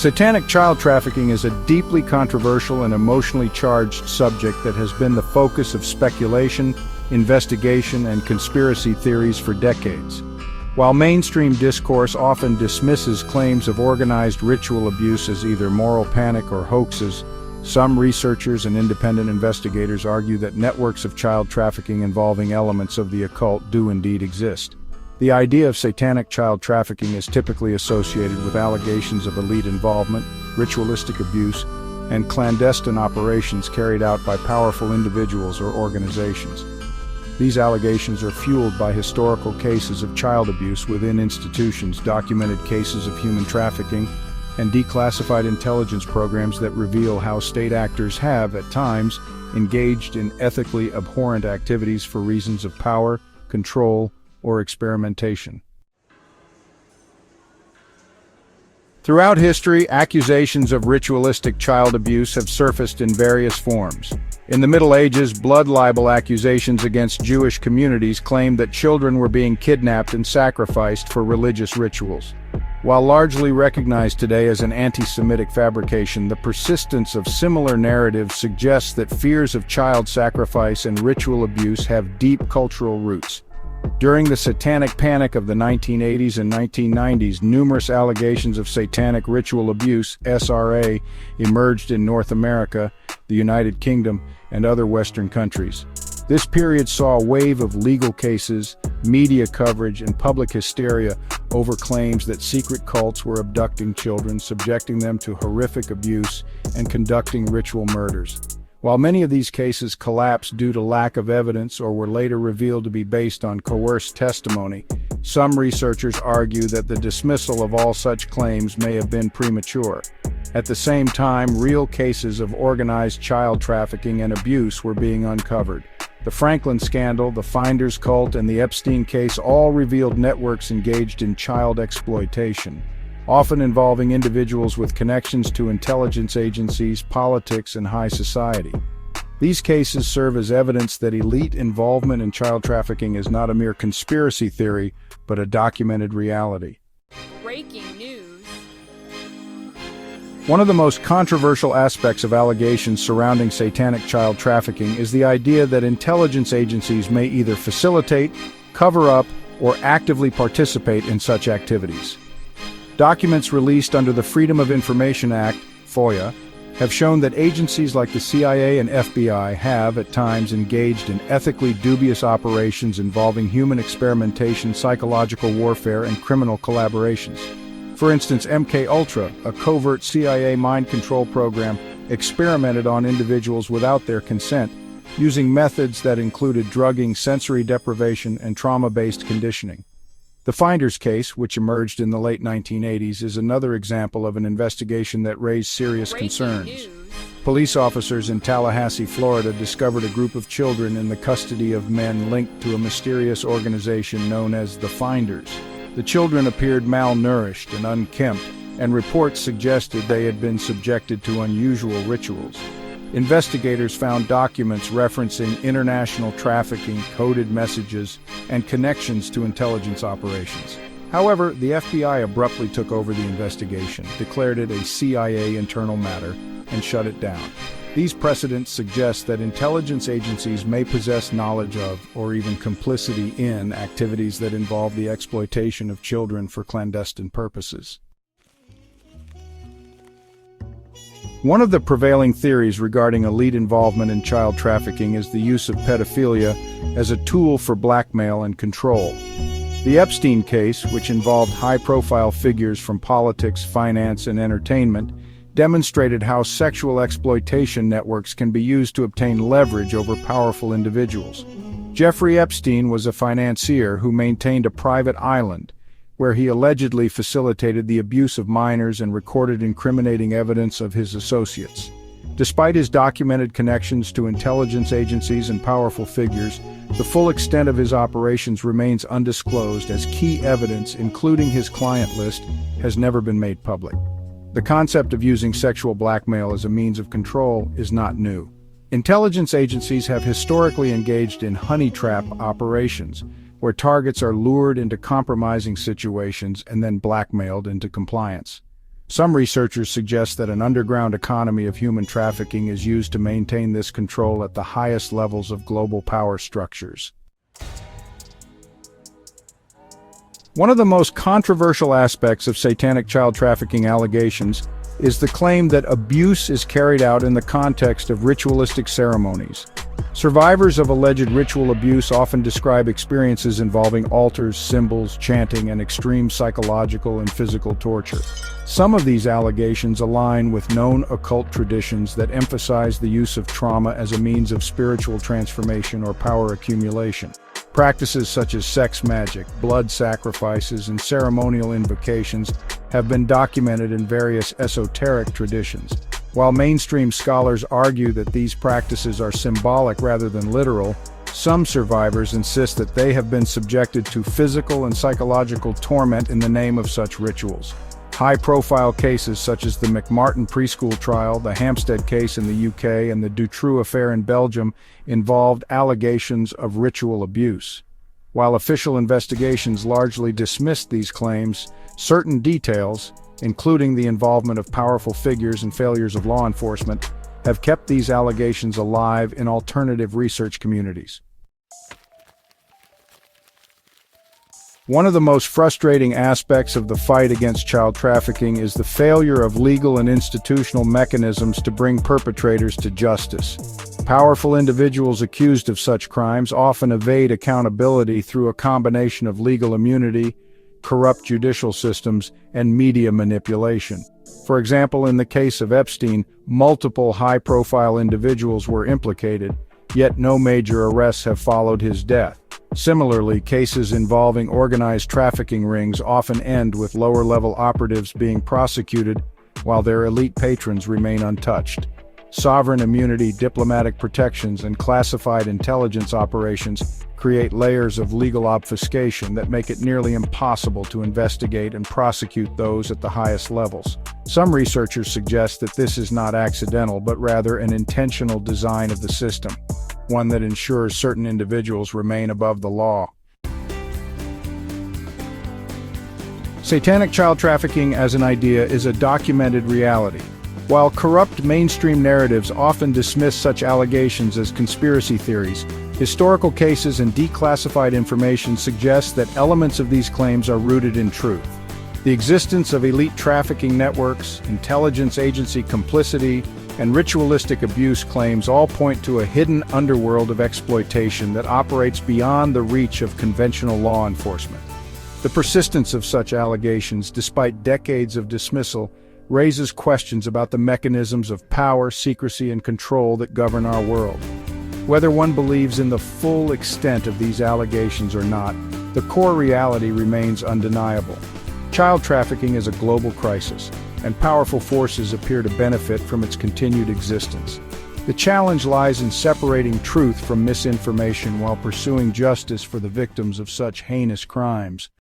Satanic child trafficking is a deeply controversial and emotionally charged subject that has been the focus of speculation, investigation, and conspiracy theories for decades. While mainstream discourse often dismisses claims of organized ritual abuse as either moral panic or hoaxes, some researchers and independent investigators argue that networks of child trafficking involving elements of the occult do indeed exist. The idea of satanic child trafficking is typically associated with allegations of elite involvement, ritualistic abuse, and clandestine operations carried out by powerful individuals or organizations. These allegations are fueled by historical cases of child abuse within institutions, documented cases of human trafficking, and declassified intelligence programs that reveal how state actors have, at times, engaged in ethically abhorrent activities for reasons of power, control, or experimentation. Throughout history, accusations of ritualistic child abuse have surfaced in various forms. In the Middle Ages, blood libel accusations against Jewish communities claimed that children were being kidnapped and sacrificed for religious rituals. While largely recognized today as an anti-Semitic fabrication, the persistence of similar narratives suggests that fears of child sacrifice and ritual abuse have deep cultural roots. During the Satanic Panic of the 1980s and 1990s, numerous allegations of satanic ritual abuse, SRA, emerged in North America, the United Kingdom, and other Western countries. This period saw a wave of legal cases, media coverage, and public hysteria over claims that secret cults were abducting children, subjecting them to horrific abuse, and conducting ritual murders. While many of these cases collapsed due to lack of evidence or were later revealed to be based on coerced testimony, some researchers argue that the dismissal of all such claims may have been premature. At the same time, real cases of organized child trafficking and abuse were being uncovered. The Franklin scandal, the Finders cult, and the Epstein case all revealed networks engaged in child exploitation, often involving individuals with connections to intelligence agencies, politics, and high society. These cases serve as evidence that elite involvement in child trafficking is not a mere conspiracy theory, but a documented reality. Breaking news. One of the most controversial aspects of allegations surrounding satanic child trafficking is the idea that intelligence agencies may either facilitate, cover up, or actively participate in such activities. Documents released under the Freedom of Information Act, FOIA, have shown that agencies like the CIA and FBI have, at times, engaged in ethically dubious operations involving human experimentation, psychological warfare, and criminal collaborations. For instance, MKUltra, a covert CIA mind control program, experimented on individuals without their consent, using methods that included drugging, sensory deprivation, and trauma-based conditioning. The Finders case, which emerged in the late 1980s, is another example of an investigation that raised serious concerns. Police officers in Tallahassee, Florida, discovered a group of children in the custody of men linked to a mysterious organization known as the Finders. The children appeared malnourished and unkempt, and reports suggested they had been subjected to unusual rituals. Investigators found documents referencing international trafficking, coded messages, and connections to intelligence operations. However, the FBI abruptly took over the investigation, declared it a CIA internal matter, and shut it down. These precedents suggest that intelligence agencies may possess knowledge of, or even complicity in, activities that involve the exploitation of children for clandestine purposes. One of the prevailing theories regarding elite involvement in child trafficking is the use of pedophilia as a tool for blackmail and control. The Epstein case, which involved high-profile figures from politics, finance, and entertainment, demonstrated how sexual exploitation networks can be used to obtain leverage over powerful individuals. Jeffrey Epstein was a financier who maintained a private island, where he allegedly facilitated the abuse of minors and recorded incriminating evidence of his associates. Despite his documented connections to intelligence agencies and powerful figures, the full extent of his operations remains undisclosed, as key evidence, including his client list, has never been made public. The concept of using sexual blackmail as a means of control is not new. Intelligence agencies have historically engaged in honey trap operations, where targets are lured into compromising situations and then blackmailed into compliance. Some researchers suggest that an underground economy of human trafficking is used to maintain this control at the highest levels of global power structures. One of the most controversial aspects of satanic child trafficking allegations is the claim that abuse is carried out in the context of ritualistic ceremonies. Survivors of alleged ritual abuse often describe experiences involving altars, symbols, chanting, and extreme psychological and physical torture. Some of these allegations align with known occult traditions that emphasize the use of trauma as a means of spiritual transformation or power accumulation. Practices such as sex magic, blood sacrifices, and ceremonial invocations have been documented in various esoteric traditions. While mainstream scholars argue that these practices are symbolic rather than literal, some survivors insist that they have been subjected to physical and psychological torment in the name of such rituals. High-profile cases such as the McMartin preschool trial, the Hampstead case in the UK, and the Dutroux affair in Belgium involved allegations of ritual abuse. While official investigations largely dismissed these claims, certain details, including the involvement of powerful figures and failures of law enforcement, have kept these allegations alive in alternative research communities. One of the most frustrating aspects of the fight against child trafficking is the failure of legal and institutional mechanisms to bring perpetrators to justice. Powerful individuals accused of such crimes often evade accountability through a combination of legal immunity, corrupt judicial systems, and media manipulation. For example, in the case of Epstein, multiple high-profile individuals were implicated, yet no major arrests have followed his death. Similarly, cases involving organized trafficking rings often end with lower-level operatives being prosecuted while their elite patrons remain untouched. Sovereign immunity, diplomatic protections, and classified intelligence operations create layers of legal obfuscation that make it nearly impossible to investigate and prosecute those at the highest levels. Some researchers suggest that this is not accidental, but rather an intentional design of the system, one that ensures certain individuals remain above the law. Satanic child trafficking as an idea is a documented reality. While corrupt mainstream narratives often dismiss such allegations as conspiracy theories, historical cases and declassified information suggest that elements of these claims are rooted in truth. The existence of elite trafficking networks, intelligence agency complicity, and ritualistic abuse claims all point to a hidden underworld of exploitation that operates beyond the reach of conventional law enforcement. The persistence of such allegations, despite decades of dismissal, raises questions about the mechanisms of power, secrecy, and control that govern our world. Whether one believes in the full extent of these allegations or not, the core reality remains undeniable. Child trafficking is a global crisis, and powerful forces appear to benefit from its continued existence. The challenge lies in separating truth from misinformation while pursuing justice for the victims of such heinous crimes.